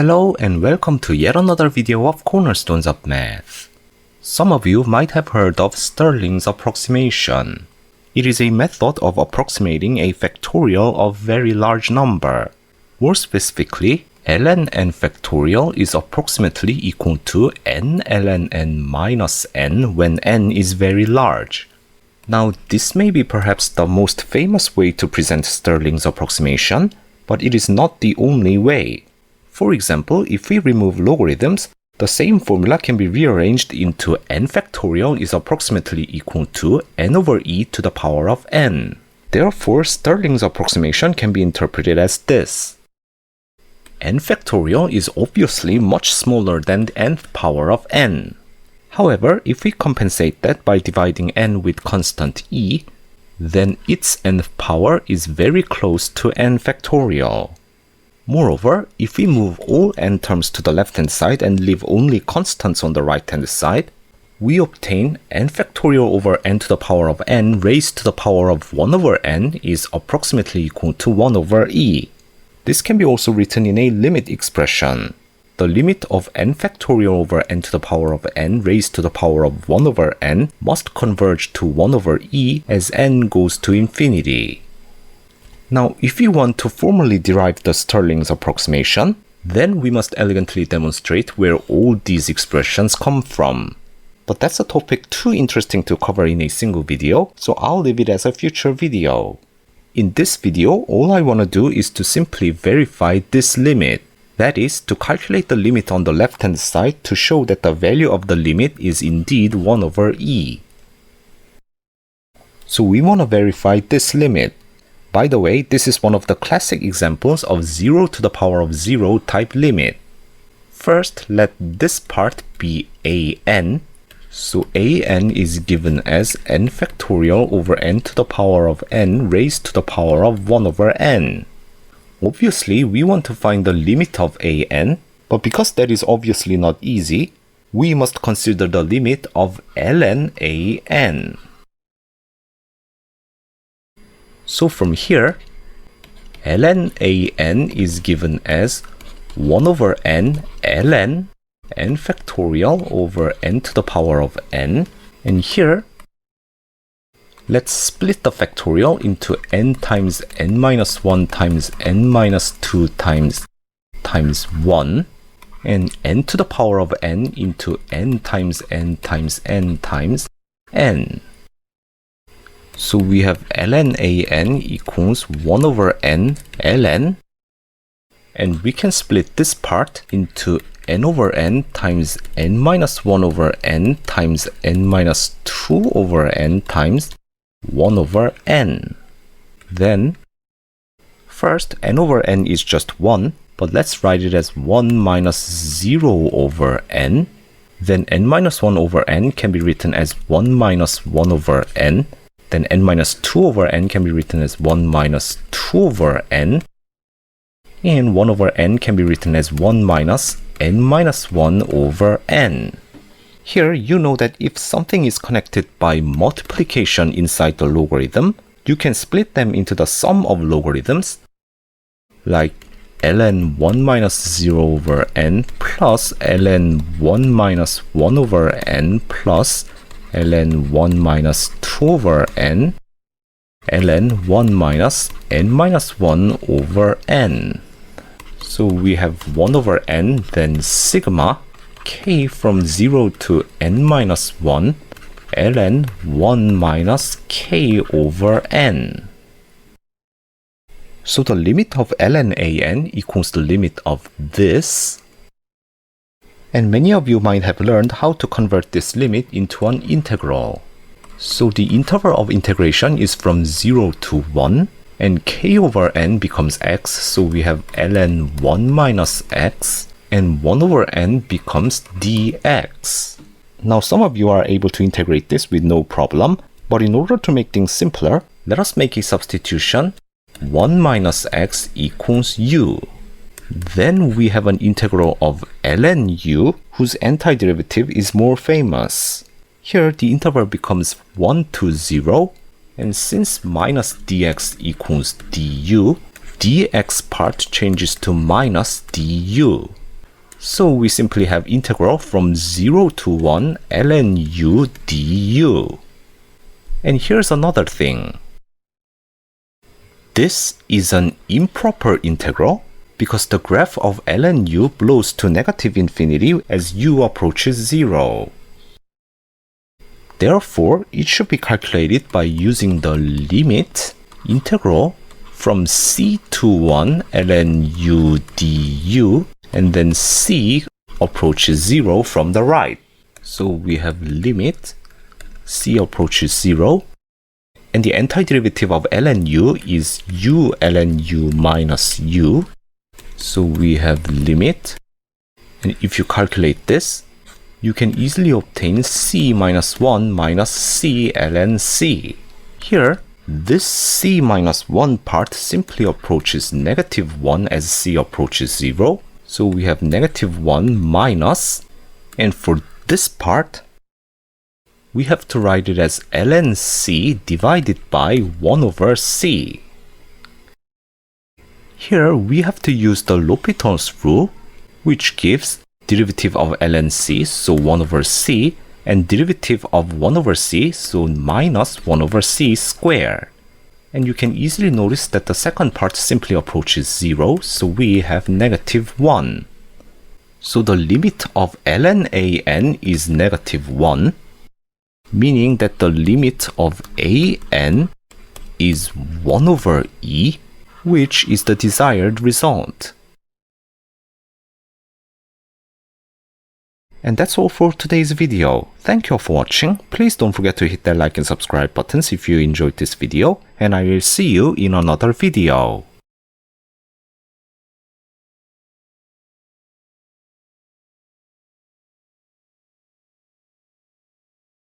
Hello and welcome to yet another video of Cornerstones of Math. Some of you might have heard of Stirling's approximation. It is a method of approximating a factorial of very large number. More specifically, ln n factorial is approximately equal to n ln n minus n when n is very large. Now, this may be perhaps the most famous way to present Stirling's approximation, but it is not the only way. For example, if we remove logarithms, the same formula can be rearranged into n factorial is approximately equal to n over e to the power of n. Therefore, Stirling's approximation can be interpreted as this. N factorial is obviously much smaller than the nth power of n. However, if we compensate that by dividing n with constant e, then its nth power is very close to n factorial. Moreover, if we move all n terms to the left-hand side and leave only constants on the right-hand side, we obtain n factorial over n to the power of n raised to the power of 1 over n is approximately equal to 1 over e. This can be also written in a limit expression. The limit of n factorial over n to the power of n raised to the power of 1 over n must converge to 1 over e as n goes to infinity. Now, if we want to formally derive the Stirling's approximation, then we must elegantly demonstrate where all these expressions come from. But that's a topic too interesting to cover in a single video, so I'll leave it as a future video. In this video, all I want to do is to simply verify this limit. That is, to calculate the limit on the left-hand side to show that the value of the limit is indeed 1 over e. So we want to verify this limit. By the way, this is one of the classic examples of 0 to the power of 0 type limit. First, let this part be an. So an is given as n factorial over n to the power of n raised to the power of 1 over n. Obviously, we want to find the limit of an, but because that is obviously not easy, we must consider the limit of ln an. So from here, ln an is given as 1 over n ln n factorial over n to the power of n. And here, let's split the factorial into n times n minus 1 times n minus 2 times 1, and n to the power of n into n times n times n times n. So we have ln an equals 1 over n ln, and we can split this part into n over n times n minus 1 over n times n minus 2 over n times 1 over n. Then, first n over n is just 1, but let's write it as 1 minus 0 over n. Then n minus 1 over n can be written as 1 minus 1 over n. Then n minus 2 over n can be written as 1 minus 2 over n. And 1 over n can be written as 1 minus n minus 1 over n. Here, you know that if something is connected by multiplication inside the logarithm, you can split them into the sum of logarithms, like ln 1 minus 0 over n plus ln 1 minus 1 over n plus ln 1 minus 2 over n, ln 1 minus n minus 1 over n. So we have 1 over n, then sigma k from 0 to n minus 1, ln 1 minus k over n. So the limit of ln an equals the limit of this. And many of you might have learned how to convert this limit into an integral. So the interval of integration is from 0 to 1, and k over n becomes x, so we have ln 1 minus x, and 1 over n becomes dx. Now some of you are able to integrate this with no problem, but in order to make things simpler, let us make a substitution. 1 minus x equals u. Then we have an integral of ln u, whose antiderivative is more famous. Here the interval becomes 1 to 0, and since minus dx equals du, dx part changes to minus du. So we simply have integral from 0 to 1 ln u du. And here's another thing. This is an improper integral because the graph of ln u blows to negative infinity as u approaches 0. Therefore, it should be calculated by using the limit integral from c to 1 ln u du, and then c approaches 0 from the right. So we have limit c approaches 0, and the antiderivative of ln u is u ln u minus u. So we have limit, and if you calculate this, you can easily obtain c minus 1 minus c ln c. Here, this c minus 1 part simply approaches negative 1 as c approaches 0. So we have negative 1 minus, and for this part, we have to write it as ln c divided by 1 over c. Here we have to use the L'Hopital's rule, which gives derivative of ln c, so 1 over c, and derivative of 1 over c, so minus 1 over c squared. And you can easily notice that the second part simply approaches 0, so we have negative 1. So the limit of ln an is negative 1, meaning that the limit of an is 1 over e, which is the desired result. And that's all for today's video. Thank you all for watching. Please don't forget to hit that like and subscribe buttons if you enjoyed this video, and I will see you in another video.